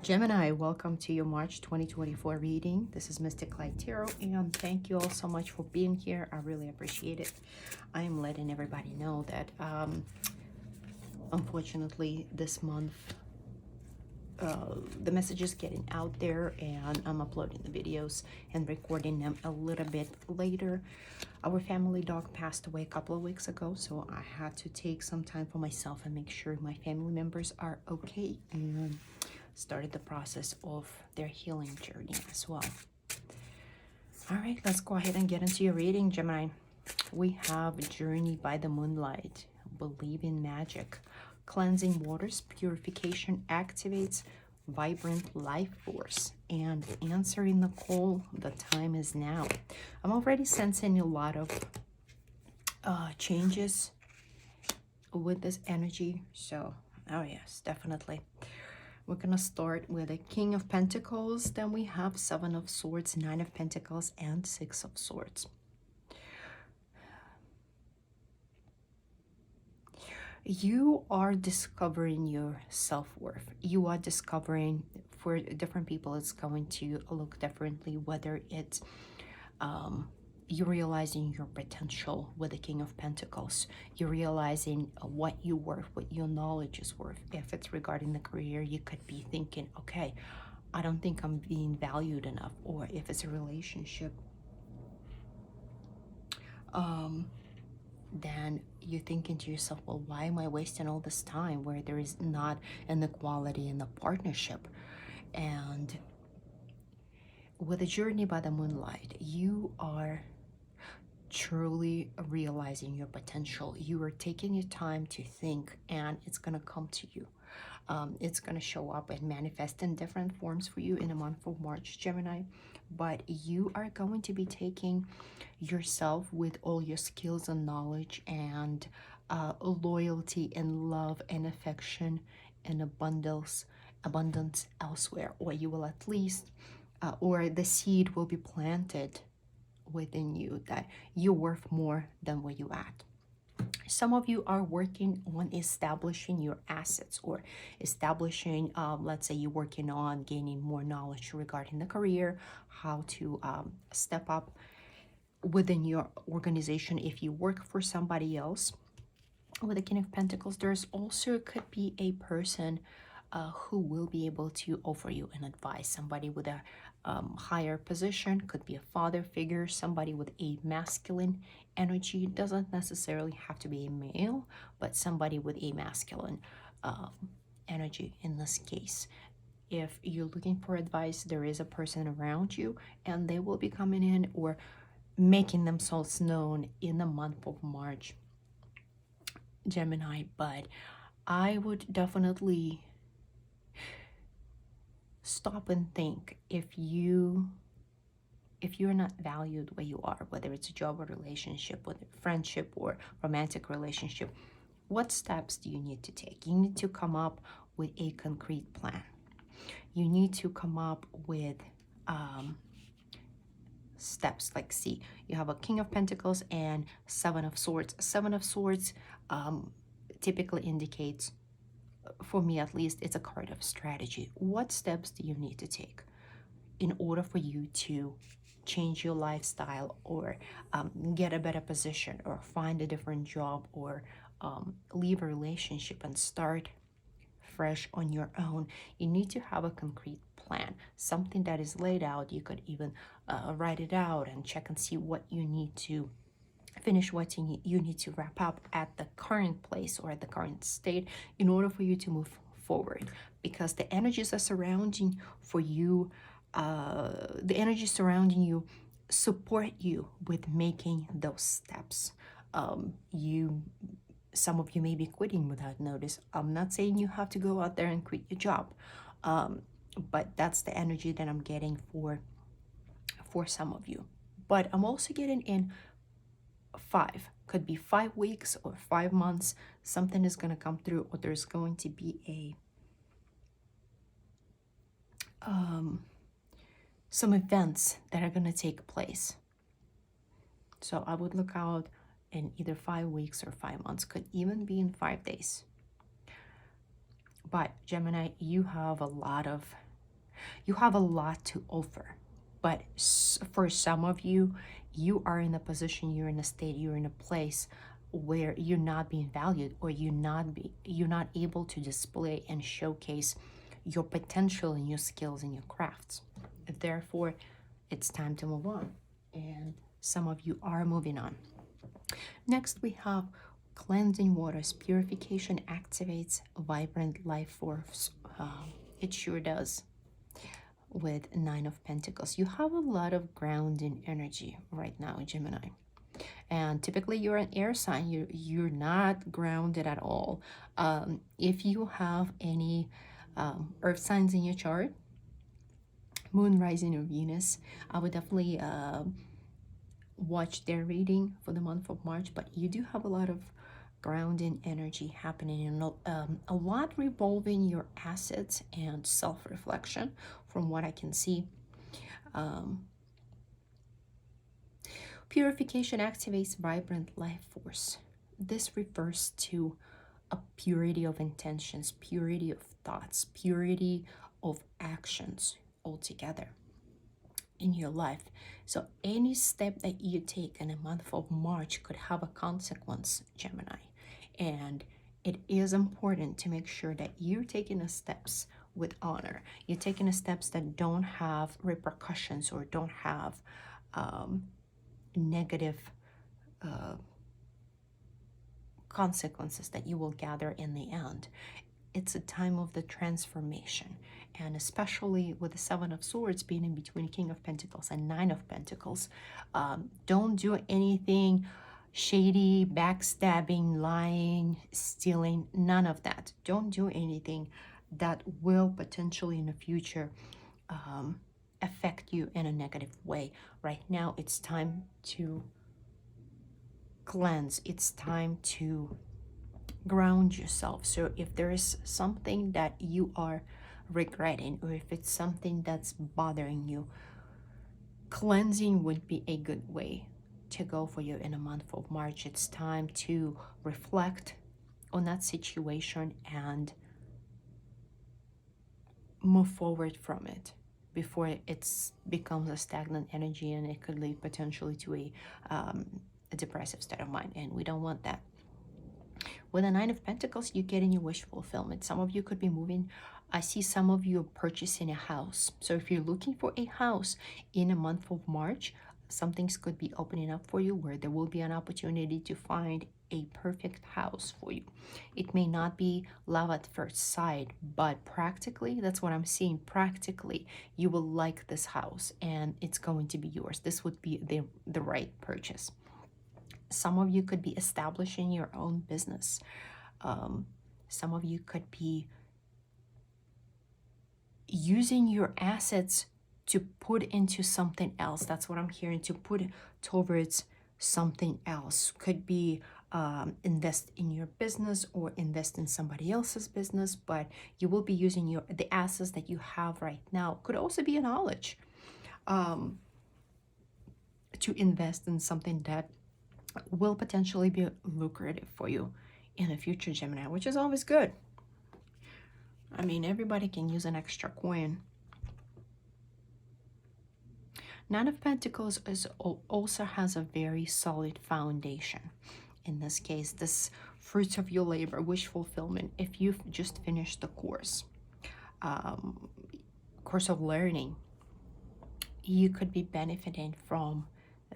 Gemini, welcome to your March 2024 reading. This is Mystic Light Tarot, and thank you all so much for being here. I really appreciate it. I am letting everybody know that unfortunately this month the message is getting out there, and I'm uploading the videos and recording them a little bit later. Our family dog passed away a couple of weeks ago, so I had to take some time for myself and make sure my family members are okay, and started the process of their healing journey as well. All right, let's go ahead and get into your reading, Gemini. We have Journey by the Moonlight, Believe in Magic, Cleansing Waters, Purification Activates Vibrant Life Force, and Answering the Call, The Time Is Now. I'm already sensing a lot of changes with this energy, so oh yes, definitely. We're going to start with the King of Pentacles, then we have Seven of Swords, Nine of Pentacles, and Six of Swords. You are discovering your self-worth. You are discovering, for different people, it's going to look differently, whether it's you're realizing your potential with the King of Pentacles. You're realizing what you're worth, what your knowledge is worth. If it's regarding the career, you could be thinking, okay, I don't think I'm being valued enough. Or if it's a relationship, then you're thinking to yourself, well, why am I wasting all this time where there is not an equality in the partnership? And with a Journey by the Moonlight, you are truly realizing your potential. You are taking your time to think, and it's going to come to you. It's going to show up and manifest in different forms for you in the month of March, Gemini. But you are going to be taking yourself with all your skills and knowledge and loyalty and love and affection and abundance elsewhere, or you will at least or the seed will be planted within you that you're worth more than where you at. Some of you are working on establishing your assets, or establishing, let's say you're working on gaining more knowledge regarding the career, how to step up within your organization if you work for somebody else. With the King of Pentacles, there's also could be a person who will be able to offer you an advice. Somebody with a higher position, could be a father figure, somebody with a masculine energy. It doesn't necessarily have to be a male, but somebody with a masculine energy in this case. If you're looking for advice, there is a person around you, and they will be coming in or making themselves known in the month of March, Gemini. But I would definitely stop and think, if you're not valued where you are, whether it's a job or relationship, whether friendship or romantic relationship, what steps do you need to take? You need to come up with a concrete plan. You need to come up with steps. Like, see, you have a King of Pentacles and Seven of Swords. Seven of Swords typically indicates, for me at least, it's a card of strategy. What steps do you need to take in order for you to change your lifestyle, or get a better position, or find a different job, or leave a relationship and start fresh on your own? You need to have a concrete plan, something that is laid out. You could even write it out and check and see what you need to finish, what you need to wrap up at the current place or at the current state in order for you to move forward. Because the energies are surrounding for you, the energies surrounding you support you with making those steps. Some of you may be quitting without notice. I'm not saying you have to go out there and quit your job, but that's the energy that I'm getting for some of you. But I'm also getting in 5, could be 5 weeks or 5 months. Something is going to come through, or there's going to be a some events that are going to take place. So I would look out in either 5 weeks or 5 months, could even be in 5 days. But Gemini, you have a lot of You have a lot to offer, but for some of you, you are in a position, you're in a state, you're in a place where you're not being valued, or you're not able to display and showcase your potential and your skills and your crafts. Therefore, it's time to move on, and some of you are moving on. Next, we have cleansing waters. Purification activates vibrant life force. It sure does. With Nine of Pentacles, you have a lot of grounding energy right now, Gemini. And typically you're an air sign, you're not grounded at all. If you have any earth signs in your chart, Moon, Rising, or Venus, I would definitely watch their reading for the month of March. But you do have a lot of grounding energy happening, and a lot revolving your assets and self-reflection from what I can see. Purification activates vibrant life force. This refers to a purity of intentions, purity of thoughts, purity of actions altogether in your life. So any step that you take in the month of March could have a consequence, Gemini. And it is important to make sure that you're taking the steps with honor. You're taking the steps that don't have repercussions or don't have negative consequences that you will gather in the end. It's a time of the transformation, and especially with the Seven of Swords being in between King of Pentacles and Nine of Pentacles, don't do anything shady, backstabbing, lying, stealing, none of that. Don't do anything that will potentially in the future affect you in a negative way. Right now, it's time to cleanse. It's time to ground yourself. So if there is something that you are regretting, or if it's something that's bothering you, cleansing would be a good way to go for you in the month of March. It's time to reflect on that situation and move forward from it before it becomes a stagnant energy, and it could lead potentially to a depressive state of mind, and we don't want that. With the Nine of Pentacles, you get in your wish fulfillment. Some of you could be moving. I see some of you purchasing a house. So if you're looking for a house in the month of March, some things could be opening up for you where there will be an opportunity to find a perfect house for you. It may not be love at first sight, but practically, that's what I'm seeing. Practically, you will like this house and it's going to be yours. This would be the right purchase. Some of you could be establishing your own business. Some of you could be using your assets to put into something else. That's what I'm hearing, to put towards something else. Could be invest in your business or invest in somebody else's business, but you will be using the assets that you have right now. Could also be a knowledge to invest in something that will potentially be lucrative for you in the future, Gemini, which is always good. I mean, everybody can use an extra coin. Nine of Pentacles also has a very solid foundation. In this case, this fruits of your labor, wish fulfillment. If you've just finished the course of learning, you could be benefiting from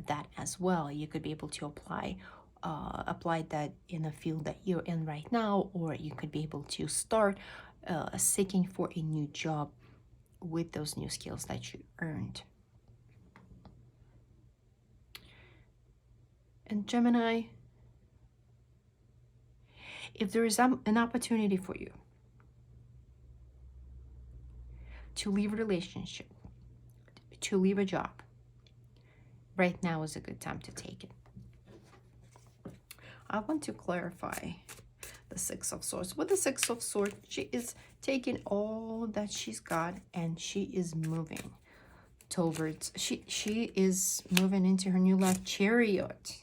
that as well. You could be able to apply that in the field that you're in right now, or you could be able to start seeking for a new job with those new skills that you earned. And Gemini, if there is an opportunity for you to leave a relationship, to leave a job, right now is a good time to take it. I want to clarify the Six of Swords. With the Six of Swords, she is taking all that she's got and she is moving towards, she is moving into her new life. Chariot.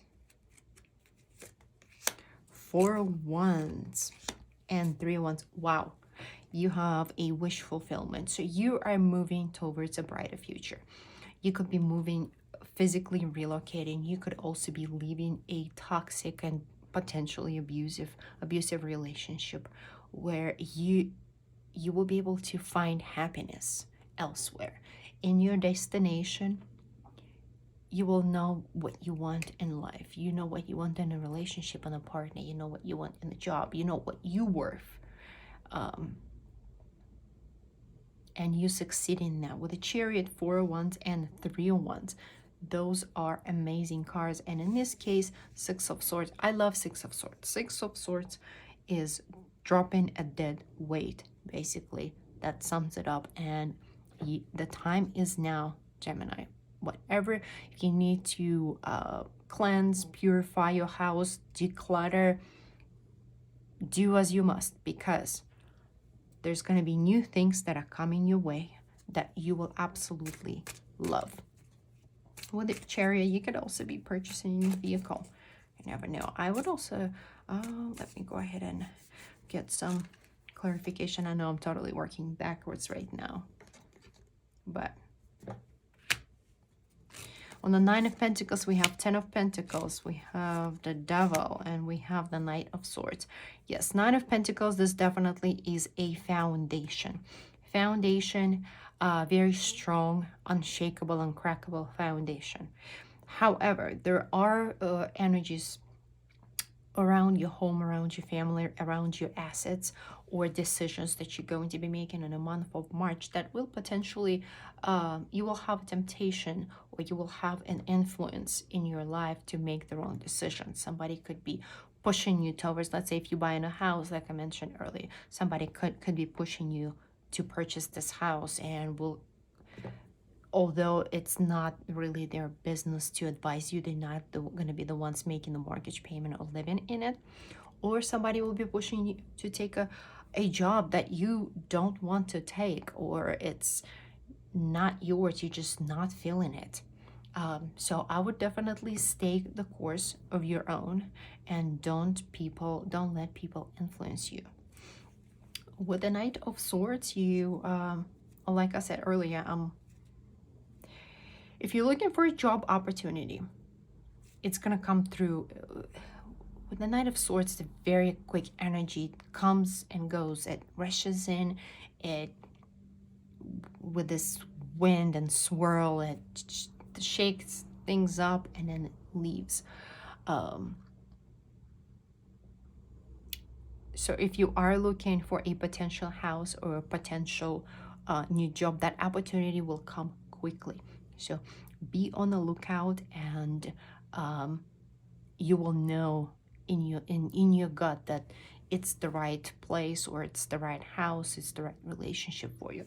4 Wands and 3 Wands. Wow. you have a wish fulfillment. So you are moving towards a brighter future. You could be moving, physically relocating. You could also be leaving a toxic and potentially abusive relationship where you will be able to find happiness elsewhere. In your destination, you will know what you want in life. You know what you want in a relationship and a partner. You know what you want in a job. You know what you're worth. And you succeed in that. With a Chariot, 4 of Wands and 3 of Wands. Those are amazing cards. And in this case, 6 of Swords. I love 6 of Swords. 6 of Swords is dropping a dead weight, basically. That sums it up. And the time is now, Gemini. Whatever you need to cleanse, purify your house, declutter, do as you must, because there's going to be new things that are coming your way that you will absolutely love. With the Chariot, you could also be purchasing a new vehicle. You never know. I would also, let me go ahead and get some clarification. I know I'm totally working backwards right now, but on the 9 of Pentacles, we have 10 of Pentacles, we have the Devil, and we have the Knight of Swords. Yes, 9 of Pentacles, this definitely is a foundation. Foundation, very strong, unshakable, uncrackable foundation. However, there are energies around your home, around your family, around your assets, or decisions that you're going to be making in the month of March that will potentially, you will have temptation, or you will have an influence in your life to make the wrong decision. Somebody could be pushing you towards, let's say if you're buying a house, like I mentioned earlier, somebody could be pushing you to purchase this house, and will, although it's not really their business to advise you, they're not going to be the ones making the mortgage payment or living in it. Or somebody will be pushing you to take a job that you don't want to take, or it's not yours, you're just not feeling it. So I would definitely stay the course of your own, and don't let people influence you. With the Knight of Swords, you, like I said earlier, if you're looking for a job opportunity, it's gonna come through. With the Knight of Swords, the very quick energy comes and goes. It rushes in, it, with this wind and swirl, it shakes things up and then it leaves. So if you are looking for a potential house or a potential new job, that opportunity will come quickly. So be on the lookout, and you will know in your gut that it's the right place, or it's the right house, it's the right relationship for you.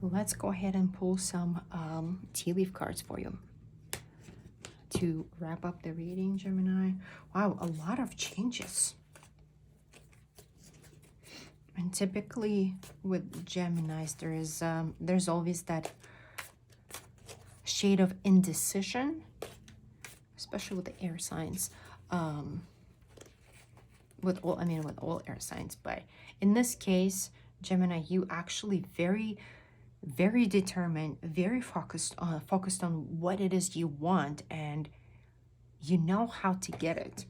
Let's go ahead and pull some tea leaf cards for you to wrap up the reading, Gemini. Wow, a lot of changes. And typically with Geminis, there's always that shade of indecision, especially with the air signs. With all air signs, but in this case, Gemini, you actually very determined, very focused on what it is you want, and you know how to get it.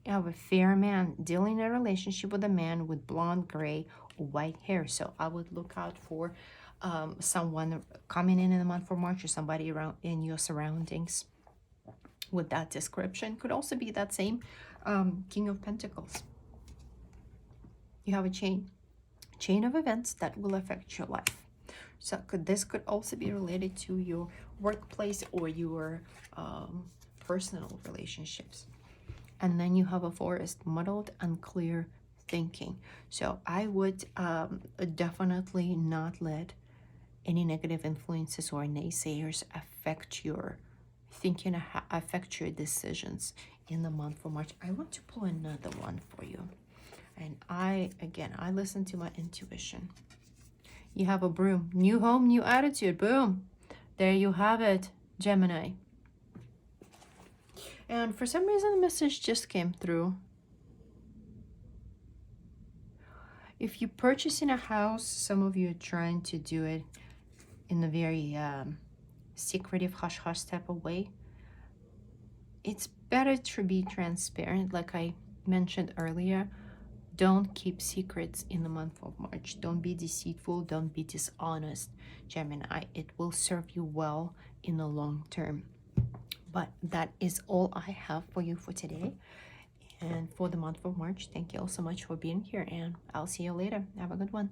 You have a fair man dealing in a relationship with a man with blonde, gray, or white hair. So I would look out for someone coming in the month of March, or somebody around in your surroundings with that description. Could also be that same King of Pentacles. You have a chain of events that will affect your life. So this could also be related to your workplace or your personal relationships. And then you have a Forest, muddled, unclear thinking. So I would definitely not let any negative influences or naysayers affect your thinking, affect your decisions in the month of March. I want to pull another one for you. And I listen to my intuition. You have a broom. New home, new attitude. Boom. There you have it, Gemini. And for some reason, the message just came through. If you're purchasing a house, some of you are trying to do it in a very secretive, hush-hush type of way. It's better to be transparent, like I mentioned earlier. Don't keep secrets in the month of March. Don't be deceitful. Don't be dishonest, Gemini. It will serve you well in the long term. But that is all I have for you for today. And for the month of March, thank you all so much for being here. And I'll see you later. Have a good one.